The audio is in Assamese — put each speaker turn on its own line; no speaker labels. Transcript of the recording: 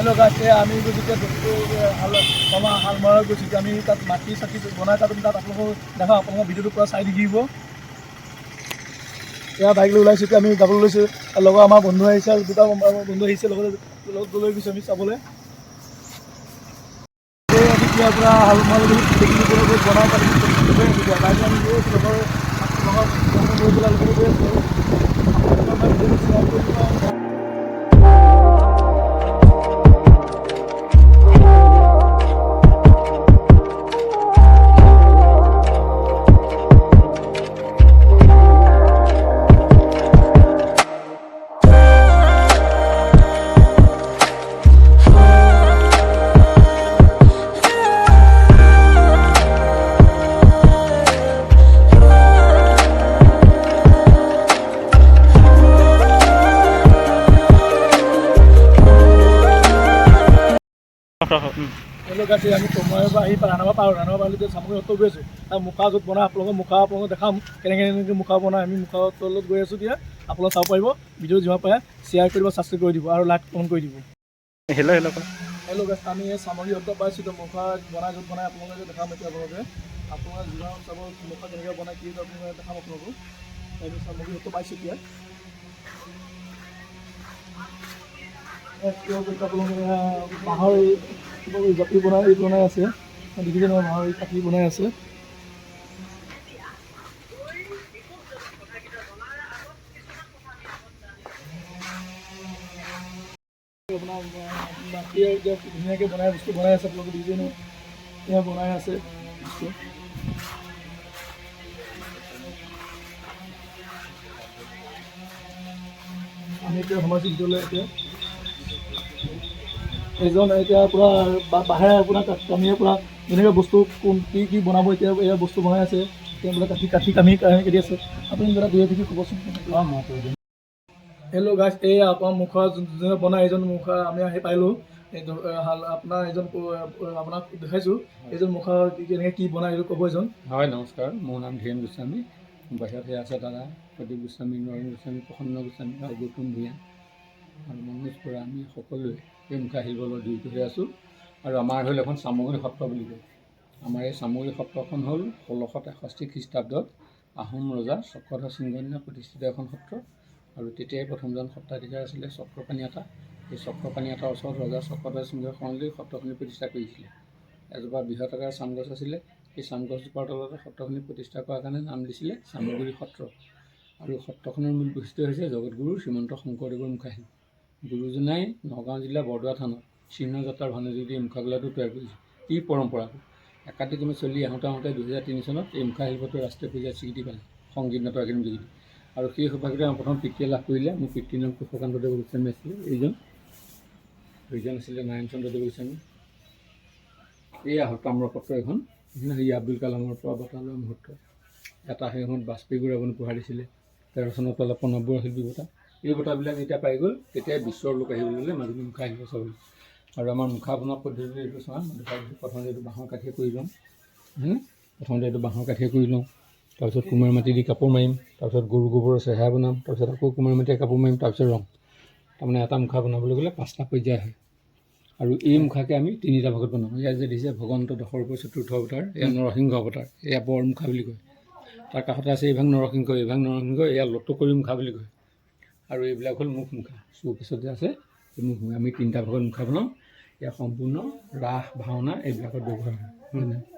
লগাইছে আমি যেতিয়া হাল মৰা গৈছোঁ আমি তাত মাটি চাটি বনাই তাত আপোনালোকক দেখাওঁ আপোনালোকৰ ভিডিঅ'টো পূৰা চাই থাকিব এয়া বাইক লৈ ওলাইছোঁ আমি যাবলৈ লৈছোঁ লগৰ আমাৰ বন্ধু আহিছে আৰু দুটা বন্ধু আহিছে লগত লৈ গৈছোঁ আমি চাবলৈ এতিয়া পূৰা হাল মাল বনাই তাত বাইক আমি গৈ আছোঁ লগৰ লৈ পেলাই লগতে গৈ আছোঁ আমি কমাৰৰ পৰা আহি ৰাণাবা পাৰোঁ ৰাণাবা পাৰলৈ চামগুৰি সত্ৰ গৈ আছোঁ তাৰ মুখা য'ত বনাই আপোনালোকক দেখাম কেনেকৈ মুখা বনাই আমি মুখা তলত গৈ আছোঁ দিয়া আপোনালোকে চাব পাৰিব ভিডিঅ' যিমান পাৰে শ্বেয়াৰ কৰিব ছাবস্ক্ৰাইব কৰি দিব আৰু লাইক কমেণ্ট কৰি দিব হেল্ল' গাইছ আমি এই চামগুৰি সত্ৰ পাইছোঁ তো মুখা বনাই য'ত বনাই আপোনালোকে দেখাম এতিয়া আপোনালোকে যিমান চাব মুখা কেনেকৈ বনাই কি আপোনালোকে দেখাম আপোনালোকক তাৰপিছত চামগুৰি সত্ৰ পাইছোঁ এতিয়া বাঁহৰ জাপি বনাই আছে দেখিছে নহয় বাঁহৰ কাঠি বনাই আছে আপোনাৰ মাটিয়ে এতিয়া ধুনীয়াকৈ বস্তু বনাই আছে আপোনালোকে দেখিছে নহয় এয়া বনাই আছে বস্তু আমি এতিয়া সোমাইছোঁ ভিতৰলৈ এতিয়া এজন এতিয়া পূৰা বাঁহেৰে আপোনাৰ কামিয়ে পূৰা যেনেকৈ বস্তু কি বনাব এতিয়া এয়া বস্তু বনাই আছে এতিয়া বোলে কাঠি কামি কাটি আছে আপুনি বোলে দুই এদিন ক'বচোন হেল্ল' গাইছ এই আপোনাৰ মুখা যোনে বনাই এইজন মুখা আমি আহি পাইলোঁ আপোনাৰ এজন আপোনাক দেখাইছোঁ এইজন মুখা কেনেকৈ কি বনাই এইটো ক'ব এজন
হয় নমস্কাৰ মোৰ নাম ধীৰেণ গোস্বামী বাহিৰত আছে দাদা প্ৰদীপ গোস্বামী নৰেন গোস্বামী প্ৰসন্ন গোস্বামী আৰু গৌতম ভূঞা আৰু মনোজ বৰা আমি সকলোৱে এই মুখা শিল্পলৈ জড়িত হৈ আছোঁ আৰু আমাৰ হ'ল এখন চামগুৰি সত্ৰ বুলি কয় আমাৰ এই চামগুৰি সত্ৰখন হ'ল 1663 খ্ৰীষ্টাব্দত আহোম ৰজা চক্ৰধৰ সিংহনীয়ে প্ৰতিষ্ঠিত এখন সত্ৰ আৰু তেতিয়াই প্ৰথমজন সত্ৰাধিকাৰ আছিলে চক্ৰপাণি আতা এই চক্ৰপাণি আতাৰ ওচৰত ৰজা চক্ৰধৰ সিংহই শৰণলৈ সত্ৰখিনি প্ৰতিষ্ঠা কৰিছিলে এজোপা বৃহৎ আকাৰৰ চামগছ আছিলে সেই চামগছজোপাৰ তলতে সত্ৰখিনি প্ৰতিষ্ঠা কৰাৰ কাৰণে নাম দিছিলে চামগুৰি সত্ৰ আৰু সত্ৰখনৰ মূল বৈশিষ্ট্য হৈছে জগতগুৰু শ্ৰীমন্ত শংকৰদেৱৰ মুখাশিল্প গুৰুজনাই নগাঁও জিলা বৰদোৱা থানত চিহ্নযাত্ৰাৰ ভানুযোগী এই মুখাগোলাটো তৈয়াৰ কৰিছে এই পৰম্পৰাটো একাদিক্ৰমে চলি আহোঁতে 2003 চনত এই মুখাশিল্পটো ৰাষ্ট্ৰীয় পৰ্যায়ত স্বীকৃতি পালে সংগীত নাটক একাডেমীৰ যোগেদি আৰু সেই সৌভাগ্যতে প্ৰথম পিতৃয়ে লাভ কৰিলে মোৰ পিতৃৰ নাম পুষ্পকান্তদেৱ গোস্বামী আছিলে এইজন আছিলে নাৰায়ণ চন্দ্ৰদেৱ গোস্বামী এয়া হ'ল তাম্ৰপত্ৰ এখন সেই আব্দুল কালামৰ পৰা বঁটা লোৱা মুহূৰ্ত এটা সেই সময়ত বাজপেয়ী বৰুৱাই উপহাৰ দিছিলে 13 চনত পালে প্ৰণৱ বৰুৱা শিল্পী বঁটা এই বঁটাবিলাক যেতিয়া পাই গ'ল তেতিয়াই বিশ্বৰ লোক আহিবলৈ ল'লে মাজুলী মুখা আহিব চাবলৈ আৰু আমাৰ মুখা বনোৱা পদ্ধতি এইটো চোৱা প্ৰথমতে এইটো বাঁহৰ কাঠিয়ে কৰি লওঁ তাৰপিছত কুমাৰ মাটি দি কাপোৰ মাৰিম তাৰপিছত গৰু গোবৰৰ চেহেৰা বনাম তাৰপিছত আকৌ কুমাৰ মাটিয়ে কাপোৰ মাৰিম তাৰপিছত ৰং তাৰমানে এটা মুখা বনাবলৈ গ'লে 5টা পৰ্যায় হয় আৰু এই মুখাকে আমি 3টা ভাগত বনাওঁ ইয়াত যে দিছে ভগৱন্ত দশৰূপ চতুৰ্থ অৱতাৰ এয়া নৰসিংহ অৱতাৰ এয়া বৰ মুখা বুলি কয় তাৰ কাষতে আছে এইভাগ নৰসিংহ এয়া লটকৰি মুখা বুলি কয় আৰু এইবিলাক হ'ল মুখ মুখা চৌকেছতে আছে এই মুখ মুখা আমি 3টা ভাগত মুখা বনাওঁ এয়া সম্পূৰ্ণ ৰাস ভাওনা এইবিলাকত ব্যৱহাৰ হয়